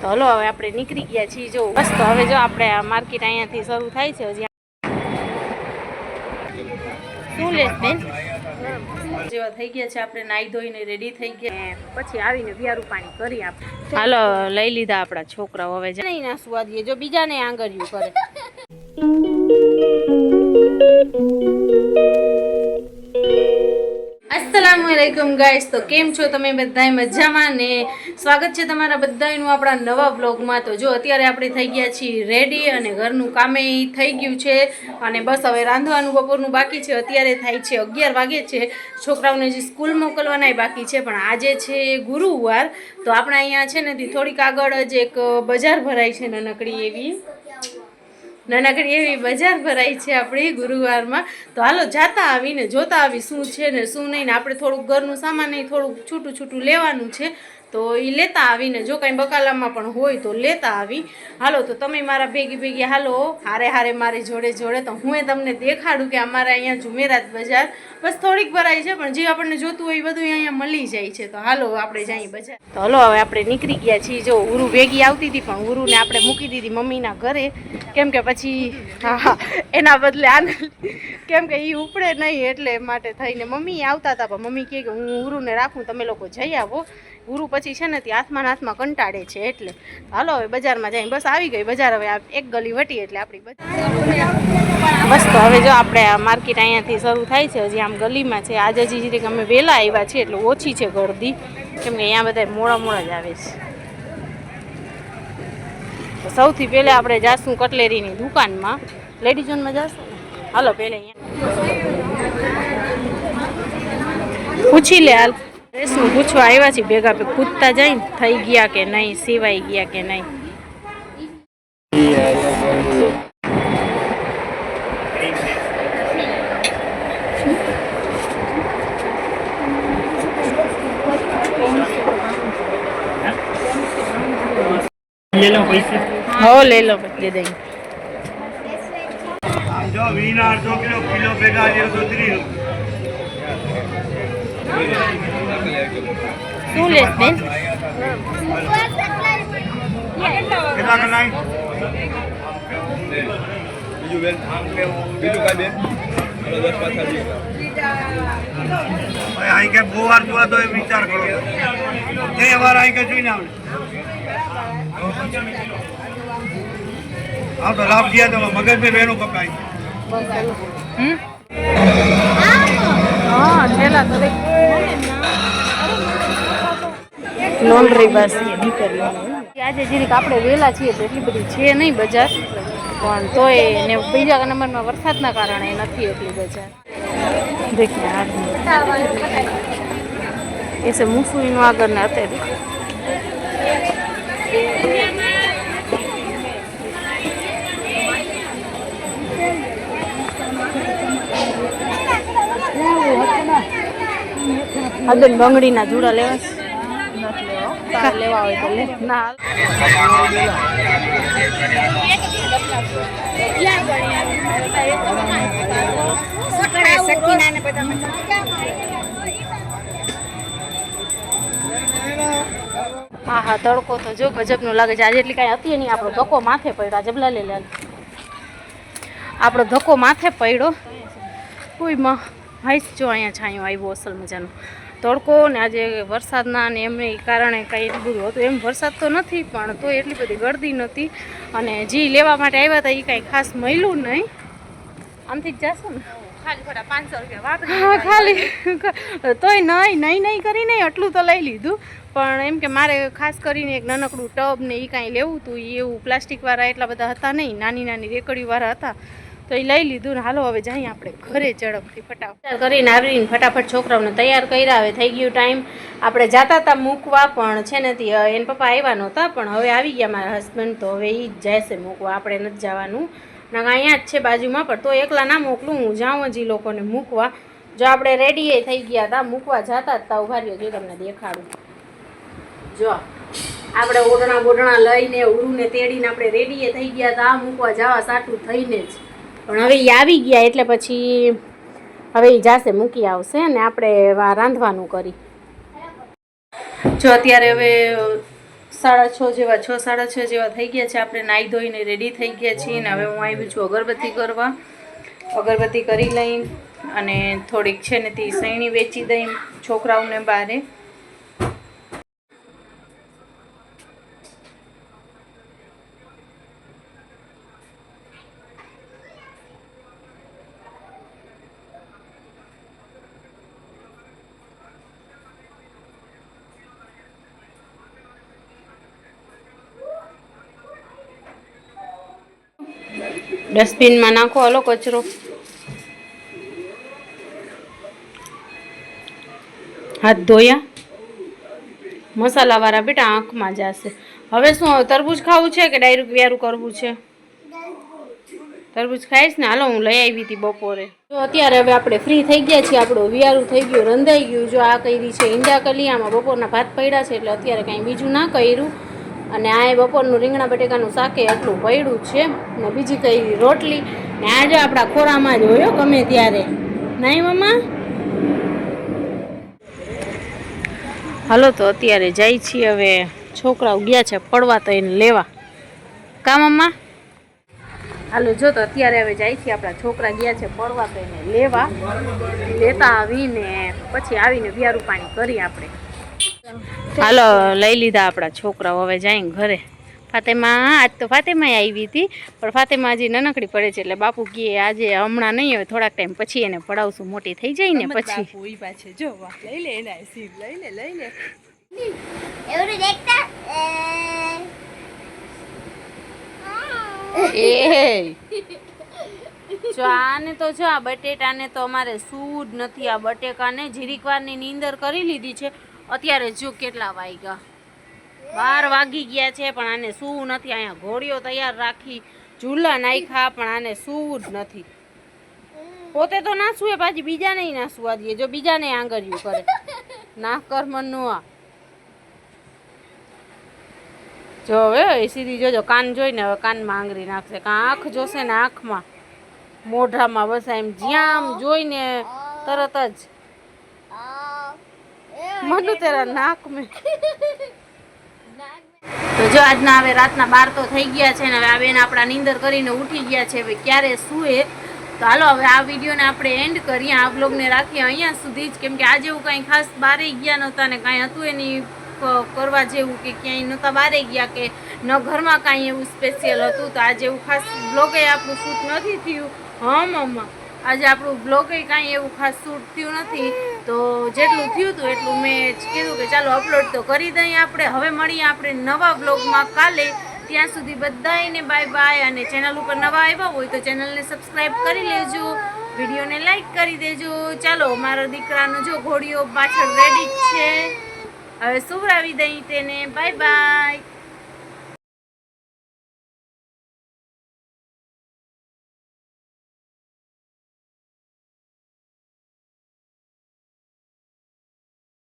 તો હલો હવે આપણે નીકળી ગયા છીએ જો બસ તો હવે જો આપણે આ માર્કેટ અહીંયાથી શરૂ થાય છે હજી શું લેસ બેન જેવા થઈ ગયા છે આપણે નાઈ ધોઈને રેડી થઈ ગયા પછી આવીને વ્યારું પાણી કરી આપણે હાલો લઈ લીધા આપણા છોકરાઓ હવે નહીં ના સુવા દઈએ જો બીજાને આંગળિયું કરે अस्सलामुअलैकुम गाइस तो केम छो तमे बधाय मजामां ने स्वागत छे तमारा बधायनुं आपणा नवा व्लॉगमां। तो जो अत्यारे आपणे थई गया छीए रेडी अने घरनुं कामे थई गयुं छे अने बस हवे रांधवानुं बपोरनुं बाकी छे। अत्यारे थाय छे 11 वागे छे, छोकराओने जे स्कूल मोकलवानाय बाकी छे पण आजे छे गुरुवार तो आपणे अहींया छे ने थोड़ीक आगळ ज एक बजार भराय छे नानकड़ी एवी बजार भराई छे अपनी गुरुवार में। तो हालो जाता आवीने जोता आवी शुं छे ने शुं नहीं ने आपणे थोड़ुंक घरनुं सामान नहीं थोड़ुंक छूटुं छूटुं लेवानुं छे तो ई लेता आवीने जो कांई बकालामां पण होय तो लेता आवी। हालो तो तमे मारा भेगी भेगी हालो हारे हारे मारी जोड़े जोड़े तो हुंय तमने देखाडुं के अमारा अहींया जुमेरात बजार बस थोड़ीक भराई छे पण जे आपणे जोतुं होय बधुं अहींया मळी जाय छे। तो हालो आपणे जाईए बजार। तो हलो हवे आपणे નીકળી ગયા છીએ जो ઉરુ भेगी आवती हती पण ઉરુને आपणे मूकी दीधी मम्मीना घरे केम के पछी हा एना बदले आने केम के ई उपड़े नहीं एटले माटे थईने मम्मी आवता हता पण मम्मी कहे के हूँ उरुने राखूं तमे लोको जई आवो गुरु पछी छे ने हाथमां हाथमां कंटाड़े छे एटले हालो हवे बजारमां जाई बस आवी गई बजार हवे एक गली वटी एटले आपणी बस। तो हवे जो आपणे आ मार्केट अहींयाथी शरू थाय छे हजी आम गलीमां छे आज हजी जे अमे वेला आव्या छे એટલે ઓછી છે गर्दी केम के अहींया बधाय मोड़ा मोड़ा ज आवे छे। तो सौथी पहले आपणे जाशुं कटलेरीनी दुकानमां लेडीजोनमां जाशुं हालो पहले पूछी ले हाल रेसनुं पूछवा आव्या छे भेगा पे कूदता जाई थई गया के नहीं सीवाई गया के नहीं। ले लो पैसे हो ले लो दे देंगे जो वीना 2 किलो भेगा लियो तो 3 શું લેસ બેન કેટલા કલાઈ બીજું બેન બીજું કાઈ બેન 10 પાછા દીધા ભાઈ આઈ કે બહુ વાર જોવા તો વિચાર કરો તે વાર આઈ કે જોઈને આવે આ તો લાભ દિયા તો મગજ મે બેનો પકાઈ हां ठेला तो देख લોન્ડ્રી બસ નીકળ્યો આજે જીરીક આપણે વેલા છીએ તો એટલી બધી છે નહીં બજાર પણ તોય ને બીજા નંબરમાં વરસાદના કારણે નથી એટલી બજાર देखिए ऐसे मूसुरी नो आगर ने आते अदन बंगड़ी ना जूड़ा लेवा लेवा हो तो ले ना हाँ हाँ तड़को तो जो गजबनो लागे छे आज एटली कांई हती नहीं आपणो धक्को माथे पड्यो जबला ले ले आपणो धक्को माथे पड्यो कोई में हाइस जो अहींया छायो आव्यो असल मजानो तड़को ने आज वरसादना ने एमने कारणे कांई एटલું બધું હતું એમ વરસાદ તો નથી પણ તો એટલી બધી ગર્દી નહોતી અને જે લેવા માટે આવ્યા હતા એ કાંઈ ખાસ મળ્યું નહીં આમથી જ જાશું ને ખાલી ખોટા 500 રૂપિયા વાત હા ખાલી તોય નહીં નહીં નહીં કરીને આટલું તો લઈ લીધું પણ એમ કે મારે ખાસ કરીને એક નાનકડું ટબ ને એ કાંઈ લેવું હતું એ એવું પ્લાસ્ટિકવાળા એટલા બધા હતા નહીં નાની નાની રેકડીવાળા હતા तो ये लई लीधुं ने हालो हवे जाईए आपणे घरे झड़पथी फटाफट करीने आवीने फटाफट छोकराओने तैयार कर्या हवे थई गयुं टाइम आपणे जाता हता मूकवा पण छे ने एना पप्पा आव्या नहोता पण हवे आवी गया मारा हस्बेंड तो हवे ई ज जशे मूकवा आपणे नथी जवानुं ने अहींया ज छे बाजुमां पण तो एकला ना मोकलुं हुं जाऊं हजी लोकोने मूकवा जो आपणे रेडी थई गया हता मूकवा जाता हता उभा रह्यो जो तमने देखाडुं जो आपणे ओढणा बोढणा लईने उरुने तेडीने आपणे रेडी थई गया हता मूकवा जवा साटું થઈને જ પણ હવે એ આવી ગયા એટલે પછી હવે એ જાશે મૂકી આવશે અને આપણે રાંધવાનું કરી જો અત્યારે હવે 6:30 જેવા 6:30 જેવા થઈ ગયા છે. આપણે નાહી ધોઈને રેડી થઈ ગયા છીએ ને હવે હું આવી છું અગરબત્તી કરવા. અગરબત્તી કરી લઈ અને થોડીક છે ને તે સૈણી વેચી દઈ છોકરાઓને બહારે. ડસ્ટબિનમાં નાખો હાલો કચરો. હાથ ધોયા મસાલાવાળા બેટા આંખમાં જશે. હવે શું તરબૂચ ખાવું છે કે ડાયરેક્ટ વ્યારું કરવું છે? તરબૂચ ખાઈશ ને? હાલો હું લઈ આવી હતી બપોરે. તો અત્યારે હવે આપણે ફ્રી થઈ ગયા છીએ. આપણું વિયારું થઈ ગયું, રંધાઈ ગયું. જો આ કરી છે ઈંડા કલી, આમાં બપોરના ભાત પડ્યા છે એટલે અત્યારે કાંઈ બીજું ના કર્યું. અને આ બપોરનું રીંગણા બટેકાનું શાકે એટલું પડ્યું છે ને બીજી કઈ રોટલી ને આજે આપણા ખોરામાં જ હોય ગમે ત્યારે. નહીં મમ્મા? હાલો તો અત્યારે જાય છીએ. હવે છોકરાઓ ગયા છે પડવા તો એને લેવા. કા મમ્મા? હાલો જો તો અત્યારે હવે જાય છીએ આપણા છોકરા ગયા છે પડવા તો એને લેવા. લેતા આવીને પછી આવીને વિયારું પાણી કરી આપણે. હાલો લઈ લીધા આપણા છોકરાઓ, હવે જાય ઘરે. ફાતેમા આજ તો ફાતેમા આવી હતી પણ ફાતેમા હજી નાનકડી પડે છે એટલે બાપુ કહે આજે હમણાં નહીં, હવે થોડાક ટાઈમ પછી એને પડાવશું, મોટી થઈ જાય ને પછી. જો આને તો જો આ બટેટાને તો અમારે સૂદ નથી. આ બટેકાને જીરીક વારની નીંદર કરી લીધી છે. અત્યારે જો કેટલા વાગ્યા, 12 વાગી ગયા છે પણ આને સૂવું નથી. અહીંયા ઘોડીઓ તૈયાર રાખી, ઝૂલા નાખ્યા પણ આને સૂવું જ નથી. પોતે તો ના સુવે, પાછી બીજાને ના સુવા દે. જો બીજાને આંગળિયું કરે, ના કર મનનું. આ જો હવે સીધી જોજો, કાન જોઈને હવે કાનમાં આંગળી નાખશે. કાં આંખ જોશે ને આંખમાં, મોઢામાં, બસ એમ જ્યાં આમ જોઈને તરત જ મનુ તેરા નાક મેં. તો જો આજના હવે રાતના 12 તો થઈ ગયા છે ને હવે આ બેન આપણા નીંદર કરીને ઉઠી ગયા છે. હવે ક્યારે સૂએ તો હાલો હવે આ વિડીયોને આપણે એન્ડ કરીએ. આ બ્લોગને રાખીએ અહીંયા સુધી જ, કેમ કે આજે એવું કાંઈ ખાસ બહારે ગયા નહોતા ને કાંઈ હતું એની કરવા જેવું કે ક્યાંય નહોતા બહારે ગયા કે ન ઘરમાં કાંઈ એવું સ્પેશિયલ હતું. તો આજે એવું ખાસ બ્લોગે આપણું શૂટ નથી થયું. હા મમ્મા, આજે આપણું બ્લોગે કાંઈ એવું ખાસ શૂટ થયું નથી. તો જેટલું થયું હતું એટલું મેં કીધું કે ચાલો અપલોડ તો કરી દઈએ આપણે. હવે મળીએ આપણે નવા બ્લોગમાં કાલે. ત્યાં સુધી બધાને બાય બાય. અને ચેનલ ઉપર નવા આવ્યા હોય તો ચેનલને સબસ્ક્રાઈબ કરી લેજો, વિડીયોને લાઈક કરી દેજો. ચાલો મારા દીકરાનો જો ઘોડીઓ પાછળ રેડી જ છે, હવે સુવડાવી દઈ તેને. Bye bye.